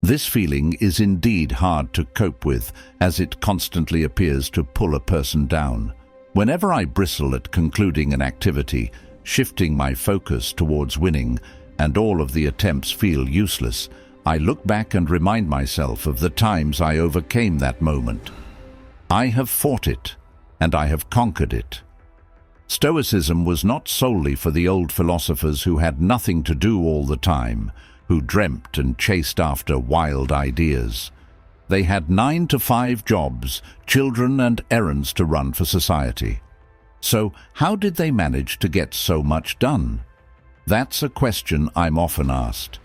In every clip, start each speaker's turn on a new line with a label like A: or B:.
A: This feeling is indeed hard to cope with, as it constantly appears to pull a person down. Whenever I bristle at concluding an activity, shifting my focus towards winning, and all of the attempts feel useless, I look back and remind myself of the times I overcame that moment. I have fought it, and I have conquered it. Stoicism was not solely for the old philosophers who had nothing to do all the time, who dreamt and chased after wild ideas. They had 9-to-5 jobs, children and errands to run for society. So how did they manage to get so much done? That's a question I'm often asked.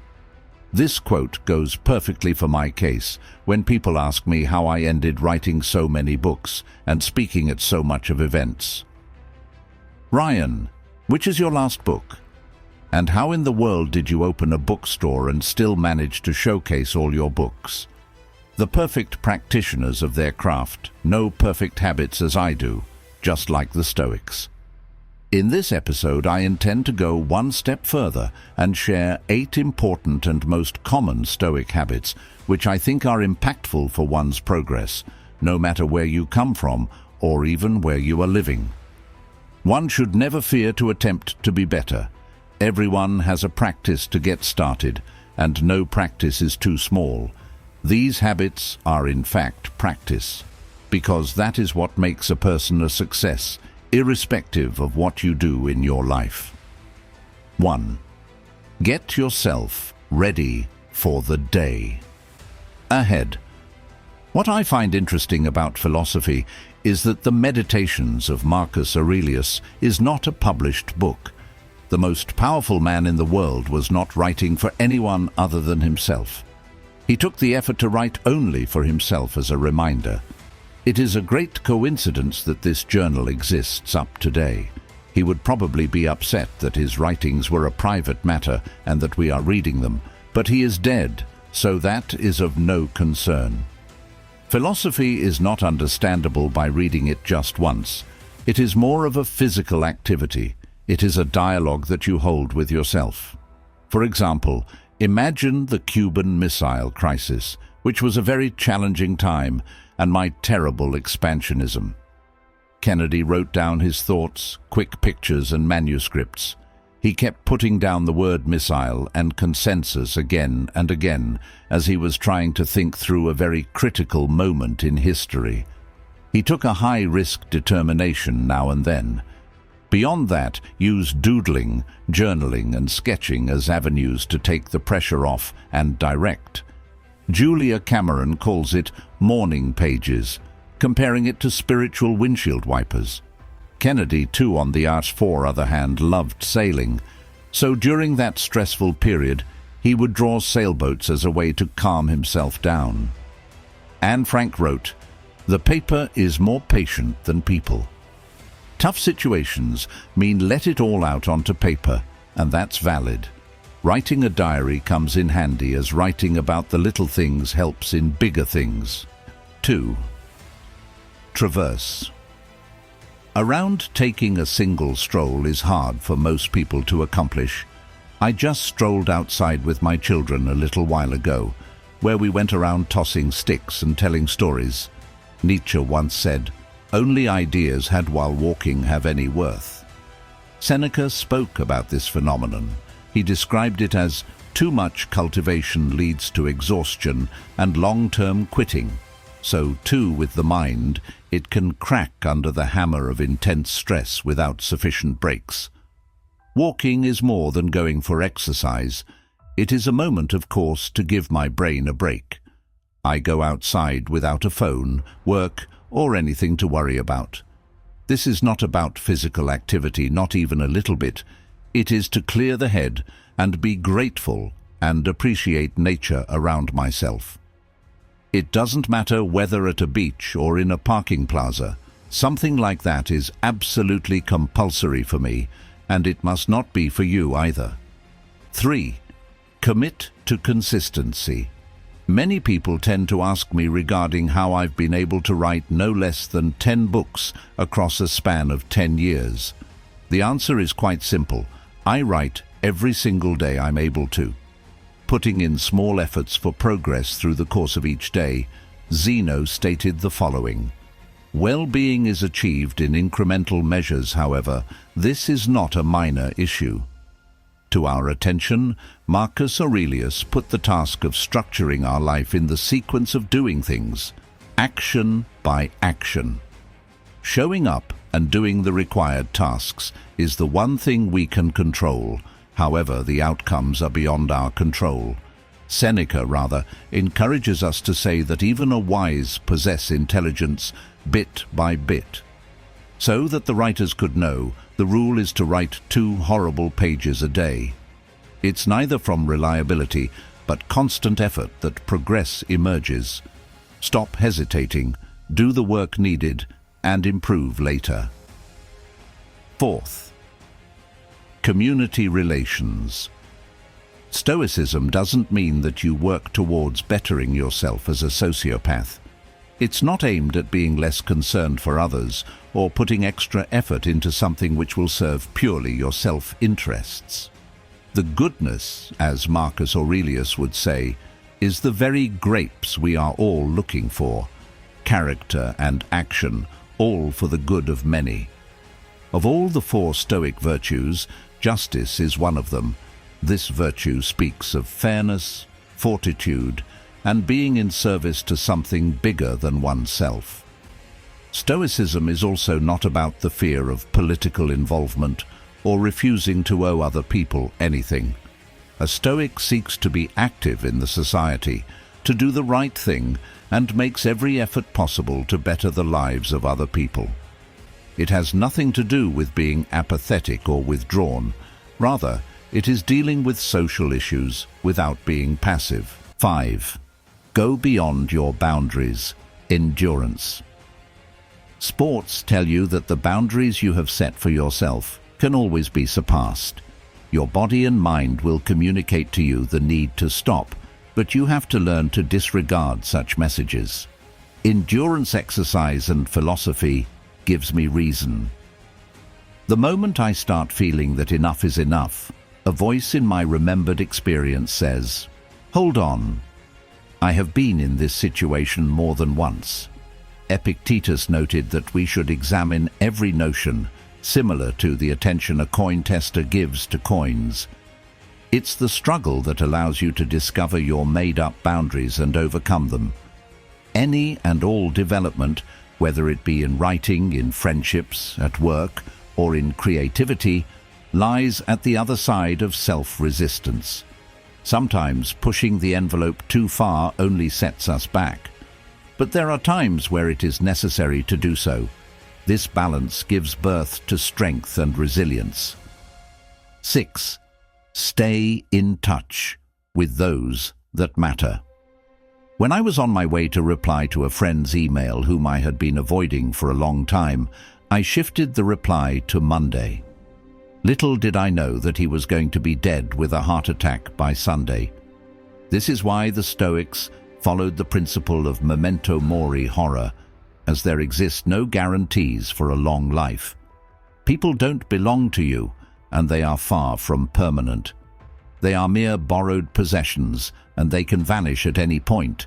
A: This quote goes perfectly for my case when people ask me how I ended writing so many books and speaking at so much of events. Ryan, which is your last book? And how in the world did you open a bookstore and still manage to showcase all your books? The perfect practitioners of their craft know perfect habits as I do, just like the Stoics. In this episode, I intend to go one step further and share 8 important and most common Stoic habits which I think are impactful for one's progress, no matter where you come from or even where you are living. One should never fear to attempt to be better. Everyone has a practice to get started, and no practice is too small. These habits are in fact practice, because that is what makes a person a success, irrespective of what you do in your life. 1. Get yourself ready for the day. Ahead. What I find interesting about philosophy is that the Meditations of Marcus Aurelius is not a published book. The most powerful man in the world was not writing for anyone other than himself. He took the effort to write only for himself as a reminder. It is a great coincidence that this journal exists up today. He would probably be upset that his writings were a private matter and that we are reading them, but he is dead, so that is of no concern. Philosophy is not understandable by reading it just once. It is more of a physical activity. It is a dialogue that you hold with yourself. For example, imagine the Cuban Missile Crisis, which was a very challenging time, and my terrible expansionism. Kennedy wrote down his thoughts, quick pictures and manuscripts. He kept putting down the word missile and consensus again and again as he was trying to think through a very critical moment in history. He took a high-risk determination now and then. Beyond that, used doodling, journaling and sketching as avenues to take the pressure off and direct. Julia Cameron calls it morning pages, comparing it to spiritual windshield wipers. Kennedy, too, on the other hand, loved sailing, so during that stressful period, he would draw sailboats as a way to calm himself down. Anne Frank wrote, "The paper is more patient than people." Tough situations mean let it all out onto paper, and that's valid. Writing a diary comes in handy as writing about the little things helps in bigger things. 2. Traverse. Around taking a single stroll is hard for most people to accomplish. I just strolled outside with my children a little while ago, where we went around tossing sticks and telling stories. Nietzsche once said, "Only ideas had while walking have any worth." Seneca spoke about this phenomenon. He described it as, "Too much cultivation leads to exhaustion and long-term quitting." So too with the mind, it can crack under the hammer of intense stress without sufficient breaks. Walking is more than going for exercise. It is a moment, of course, to give my brain a break. I go outside without a phone, work, or anything to worry about. This is not about physical activity, not even a little bit. It is to clear the head and be grateful and appreciate nature around myself. It doesn't matter whether at a beach or in a parking plaza. Something like that is absolutely compulsory for me, and it must not be for you either. 3. Commit to consistency. Many people tend to ask me regarding how I've been able to write no less than 10 books across a span of 10 years. The answer is quite simple. I write every single day I'm able to. putting in small efforts for progress through the course of each day, Zeno stated the following: "Well-being is achieved in incremental measures, however, this is not a minor issue." To our attention, Marcus Aurelius put the task of structuring our life in the sequence of doing things, action by action. Showing up and doing the required tasks is the one thing we can control. However, the outcomes are beyond our control. Seneca, rather, encourages us to say that even a wise possess intelligence bit by bit. So that the writers could know, the rule is to write 2 horrible pages a day. It's neither from reliability but constant effort that progress emerges. Stop hesitating, do the work needed, and improve later. Fourth, community relations. Stoicism doesn't mean that you work towards bettering yourself as a sociopath. It's not aimed at being less concerned for others or putting extra effort into something which will serve purely your self-interests. The goodness, as Marcus Aurelius would say, is the very grapes we are all looking for. Character and action, all for the good of many. Of all the 4 Stoic virtues, justice is one of them. This virtue speaks of fairness, fortitude, and being in service to something bigger than oneself. Stoicism is also not about the fear of political involvement or refusing to owe other people anything. A Stoic seeks to be active in the society, to do the right thing, and makes every effort possible to better the lives of other people. It has nothing to do with being apathetic or withdrawn. Rather, it is dealing with social issues without being passive. 5. Go beyond your boundaries. Endurance. Sports tell you that the boundaries you have set for yourself can always be surpassed. Your body and mind will communicate to you the need to stop, but you have to learn to disregard such messages. Endurance exercise and philosophy gives me reason. The moment I start feeling that enough is enough, a voice in my remembered experience says, "Hold on. I have been in this situation more than once." Epictetus noted that we should examine every notion, similar to the attention a coin tester gives to coins. It's the struggle that allows you to discover your made-up boundaries and overcome them. Any and all development, whether it be in writing, in friendships, at work, or in creativity, lies at the other side of self-resistance. Sometimes pushing the envelope too far only sets us back. But there are times where it is necessary to do so. This balance gives birth to strength and resilience. 6. Stay in touch with those that matter. When I was on my way to reply to a friend's email whom I had been avoiding for a long time, I shifted the reply to Monday. Little did I know that he was going to be dead with a heart attack by Sunday. This is why the Stoics followed the principle of memento mori horror, as there exist no guarantees for a long life. People don't belong to you, and they are far from permanent. They are mere borrowed possessions, and they can vanish at any point.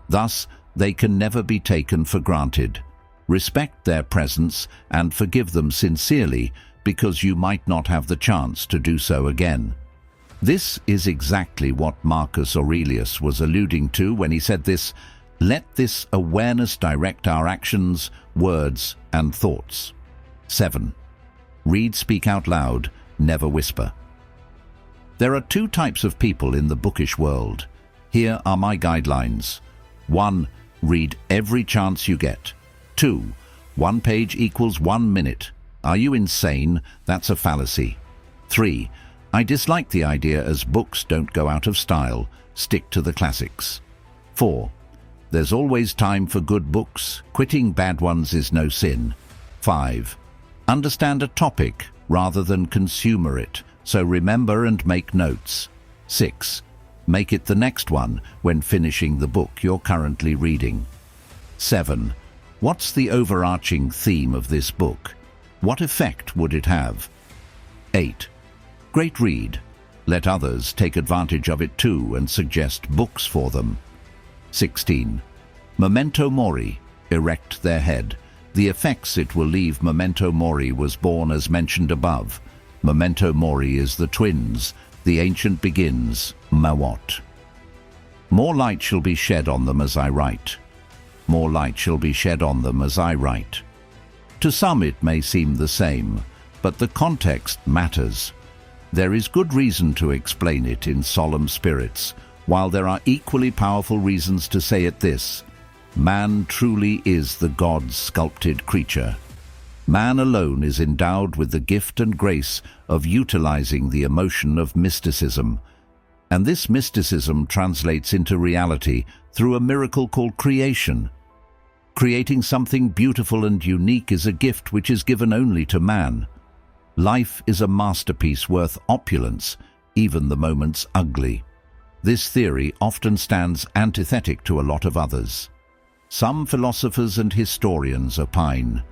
A: Thus, they can never be taken for granted. Respect their presence and forgive them sincerely, because you might not have the chance to do so again. This is exactly what Marcus Aurelius was alluding to when he said this: "Let this awareness direct our actions, words, and thoughts." 7. Read, speak out loud, never whisper. There are 2 types of people in the bookish world. Here are my guidelines. 1. Read every chance you get. 2. 1 page equals 1 minute. Are you insane? That's a fallacy. 3. I dislike the idea as books don't go out of style. Stick to the classics. 4. There's always time for good books. Quitting bad ones is no sin. 5. Understand a topic rather than consumer it, so remember and make notes. 6. Make it the next one when finishing the book you're currently reading. 7. What's the overarching theme of this book? What effect would it have? 8. Great read. Let others take advantage of it too and suggest books for them. 16. Memento mori, erect their head. The effects it will leave. Memento mori was born as mentioned above. Memento mori is the twins. The ancient begins, Mawat. More light shall be shed on them as I write. More light shall be shed on them as I write. To some it may seem the same, but the context matters. There is good reason to explain it in solemn spirits, while there are equally powerful reasons to say it this: man truly is the God's sculpted creature. Man alone is endowed with the gift and grace of utilizing the emotion of mysticism, and this mysticism translates into reality through a miracle called creation. Creating something beautiful and unique is a gift which is given only to man. Life is a masterpiece worth opulence, even the moments ugly. This theory often stands antithetic to a lot of others. Some philosophers and historians opine,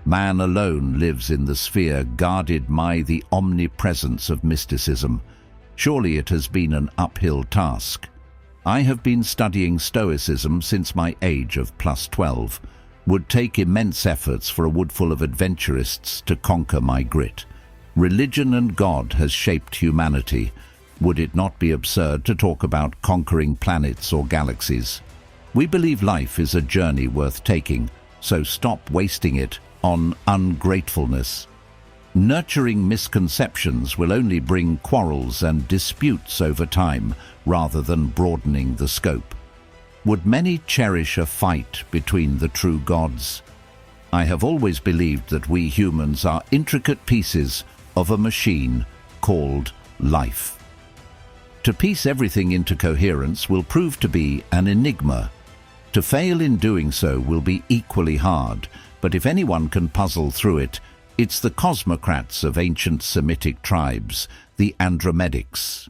A: man alone lives in the sphere guarded by the omnipresence of mysticism. Surely it has been an uphill task. I have been studying Stoicism since my age of +12. Would take immense efforts for a woodful of adventurists to conquer my grit. Religion and God has shaped humanity. Would it not be absurd to talk about conquering planets or galaxies? We believe life is a journey worth taking, so stop wasting it on ungratefulness. Nurturing misconceptions will only bring quarrels and disputes over time, rather than broadening the scope. Would many cherish a fight between the true gods? I have always believed that we humans are intricate pieces of a machine called life. To piece everything into coherence will prove to be an enigma. To fail in doing so will be equally hard, but if anyone can puzzle through it, it's the cosmocrats of ancient Semitic tribes, the Andromedics.